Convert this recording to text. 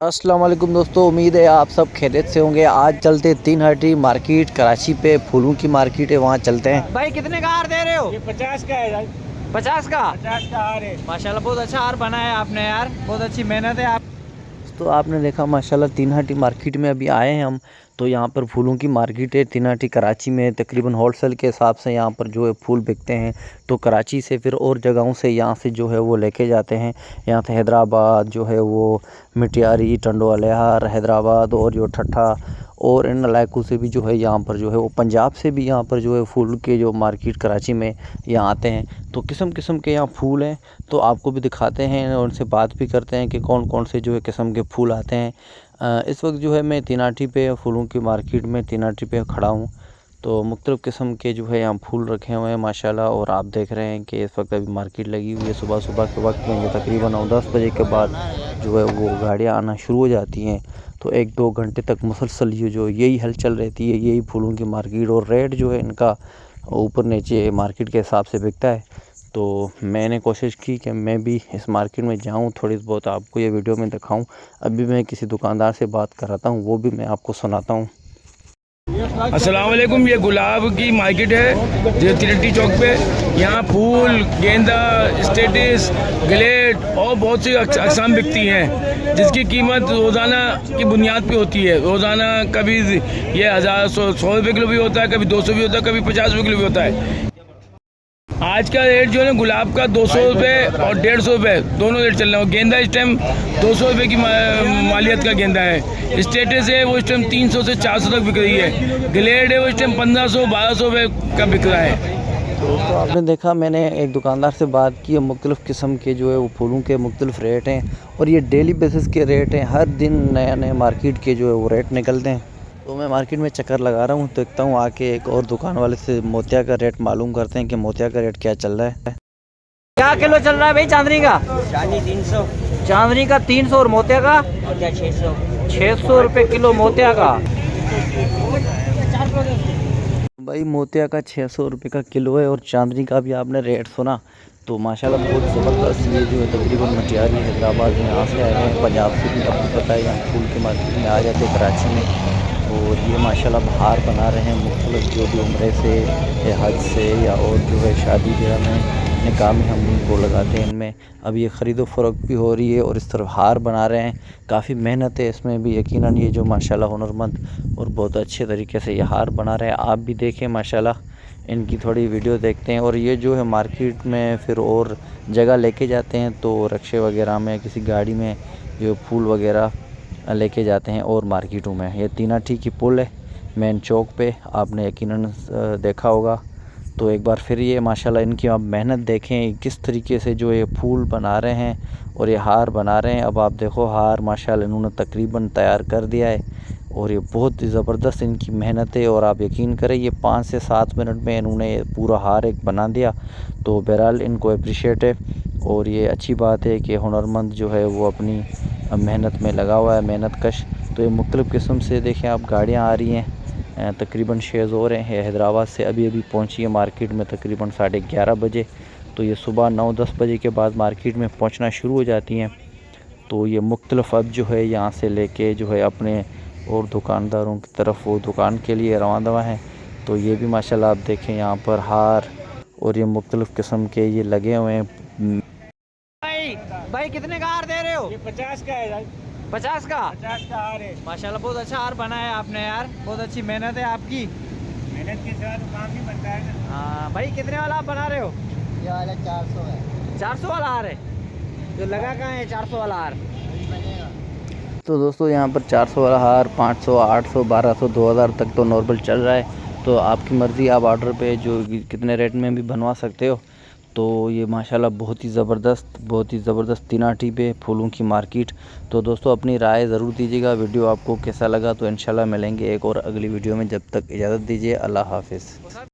अस्सलाम वालेकुम दोस्तों, उम्मीद है आप सब खैरियत से होंगे। आज चलते 3 हटी मार्केट कराची पे, फूलों की मार्केट है, वहाँ चलते हैं। भाई कितने का हार दे रहे हो? ये 50 का है यार। 50 का? 50 का हार है। माशाल्लाह बहुत अच्छा हार बनाया है आपने यार, बहुत अच्छी मेहनत है आप। तो आपने देखा माशाल्लाह 3 हटी मार्केट में अभी आए हैं हम। तो यहाँ पर फूलों की मार्केट है 3 हटी कराची में। तकरीबन होलसेल के हिसाब से यहाँ पर जो है फूल बिकते हैं। तो कराची से फिर और जगहों से यहाँ से जो है वो लेके जाते हैं। यहाँ से हैदराबाद जो है वो मिटियारी, टंडोअलियार, हैदराबाद और जो ठट्ठा और इन इलाकों से भी जो है यहाँ पर जो है वो पंजाब से भी यहाँ पर जो है फूल के जो मार्केट कराची में यहाँ आते हैं। तो किस्म किस्म के यहाँ फूल हैं, तो आपको भी दिखाते हैं और उनसे बात भी करते हैं कि कौन कौन से जो है किस्म के फूल आते हैं। इस वक्त जो है मैं तीनाटी पे फूलों की मार्केट में तीनाटी पे खड़ा हूँ। तो मुख्तलिफ़ किस्म के जो है यहाँ फूल रखे हुए हैं माशाल्लाह। और आप देख रहे हैं कि इस वक्त अभी मार्केट लगी हुई है। सुबह सुबह के वक्त में ये तकरीबन 9-10 बजे के बाद जो है वो गाड़ियाँ आना शुरू हो जाती हैं। तो 1-2 घंटे तक मुसलसल ये जो यही हलचल रहती है, यही फूलों की मार्केट। और रेट जो है इनका ऊपर नीचे मार्केट के हिसाब से बिकता है। तो मैंने कोशिश की कि मैं भी इस मार्केट में जाऊं, थोड़ी बहुत आपको ये वीडियो में दिखाऊं। अभी मैं किसी दुकानदार से बात कराता हूं, वो भी मैं आपको सुनाता हूं। अस्सलाम वालेकुम। ये गुलाब की मार्केट है जो तिरट्टी चौक पे। यहाँ फूल, गेंदा, स्टेटस, ग्लेड और बहुत सी अक़साम बिकती हैं, जिसकी कीमत रोज़ाना की बुनियाद पे होती है। रोज़ाना कभी ये 1,000-100 रुपये किलो भी होता है, कभी 200 भी होता है, कभी 50 रुपये किलो भी होता है। आज का रेट जो है ना गुलाब का 200 रुपये और 150 रुपये दोनों रेट चल रहे हैं। गेंदा इस टाइम 200 रुपये की मालियत का गेंदा है। स्टेटस है वो इस टाइम 300 से 400 तक बिक रही है। ग्लेड है वो इस टाइम 1500-1200 रुपये का बिक रहा है। दोस्तों आपने देखा, मैंने एक दुकानदार से बात की। मुख्तलिफ़ किस्म के जो है वो फूलों के मुख्तलिफ़ रेट हैं और ये डेली बेसिस के रेट हैं। हर दिन नए नए मार्केट के जो है वो रेट निकलते हैं। तो मैं मार्केट में चक्कर लगा रहा हूँ, देखता हूँ आके एक और दुकान वाले से मोतिया का रेट मालूम करते हैं कि मोतिया का रेट क्या चल रहा है। क्या किलो चल रहा है भाई चांदनी का? चांदी 300, चांदनी का 300 और मोतिया का 600। 600 रुपये किलो मोतिया का। भाई मोतिया का 600 रुपये का किलो है और चांदनी का भी आपने रेट सुना। तो माशाल्लाह बहुत ज़बरदस्त ये जो है तकरीबन मटियारी हैदराबाद में यहाँ से आए हैं। पंजाब से भी आपको पता है यहाँ फूल की मार्केट में आ जाते हैं कराची में। और ये माशाल्लाह हार बना रहे हैं मुख्तलिफ, जो भी उम्रे से या हज से या और जो है शादी ब्याह में निकाह में हम इनको लगाते हैं। इनमें अब ये ख़रीदो फ़रोख्त भी हो रही है और इस तरफ हार बना रहे हैं। काफ़ी मेहनत है इसमें भी यकीनन। ये जो माशाल्लाह हुनरमंद और बहुत अच्छे तरीके से ये हार बना रहे हैं। आप भी देखें माशाल्लाह, इनकी थोड़ी वीडियो देखते हैं। और ये जो है मार्केट में फिर और जगह लेके जाते हैं, तो रिक्शे वगैरह में किसी गाड़ी में जो फूल वगैरह लेके जाते हैं और मार्केटों में। ये तीनाटी की पुल है मेन चौक पे, आपने यकीनन देखा होगा। तो एक बार फिर ये माशाल्लाह इनकी आप मेहनत देखें किस तरीके से जो ये फूल बना रहे हैं और ये हार बना रहे हैं। अब आप देखो हार माशाल्लाह इन्होंने तकरीबन तैयार कर दिया है और ये बहुत ही ज़बरदस्त इनकी मेहनत है। और आप यकीन करें ये 5 से 7 मिनट में इन्होंने पूरा हार एक बना दिया। तो बहरहाल इनको अप्रिशिएट है और ये अच्छी बात है कि हुनरमंद जो है वो अपनी मेहनत में लगा हुआ है, मेहनत कश। तो ये मुख्तलिफ़ किस्म से देखें आप गाड़ियाँ आ रही हैं। तकरीबन 6 ज़ोर हैं। हैदराबाद से अभी अभी पहुँची है मार्केट में तकरीबन 11:30 बजे। तो ये सुबह 9-10 बजे के बाद मार्केट में पहुँचना शुरू हो जाती हैं। तो ये मुख्तलिफ़ अब जो है यहाँ से लेके जो है अपने और दुकानदारों की तरफ वो दुकान के लिए रवाना हैं। तो ये भी माशाल्लाह आप देखें यहाँ पर हार और ये मुख्तलिफ़ किस्म के ये लगे हुए हैं। भाई कितने का हार दे रहे हो? ये 50 का है यार। 50 का? 50 का हार है। माशाल्लाह बहुत अच्छा हार बनाया है आपने यार, बहुत अच्छी मेहनत है आपकी। मेहनत के साथ काम नहीं बनता है ना। हाँ भाई, कितने वाला आप बना रहे हो? ये वाला 400 है। 400 वाला हार है? जो लगा कहाँ है 400 वाला हार? बनेगा। तो दोस्तों यहाँ पर 400 वाला हार 500, 800, 1200, 2000 तक तो नॉर्मल चल रहा है। तो आपकी मर्ज़ी, आप ऑर्डर पे जो कितने रेट में भी बनवा सकते हो। तो ये माशाल्लाह बहुत ही ज़बरदस्त तीनाटी पे फूलों की मार्केट। तो दोस्तों अपनी राय ज़रूर दीजिएगा, वीडियो आपको कैसा लगा। तो इंशाल्लाह मिलेंगे एक और अगली वीडियो में, जब तक इजाज़त दीजिए, अल्लाह हाफ़िज़।